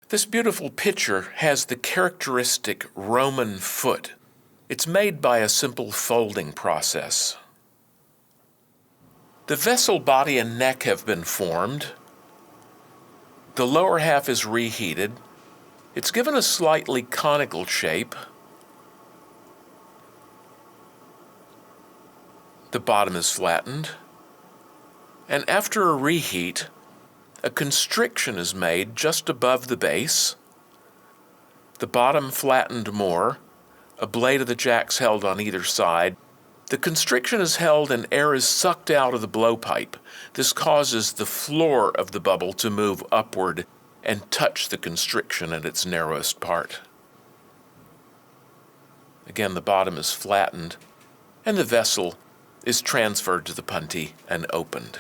This beautiful pitcher has the characteristic Roman foot. It's made by a simple folding process. The vessel body and neck have been formed. The lower half is reheated. It's given a slightly conical shape. The bottom is flattened. And after a reheat, a constriction is made just above the base. The bottom flattened more. A blade of the jack's held on either side. The constriction is held and air is sucked out of the blowpipe. This causes the floor of the bubble to move upward and touch the constriction at its narrowest part. Again, the bottom is flattened and the vessel is transferred to the puntee and opened.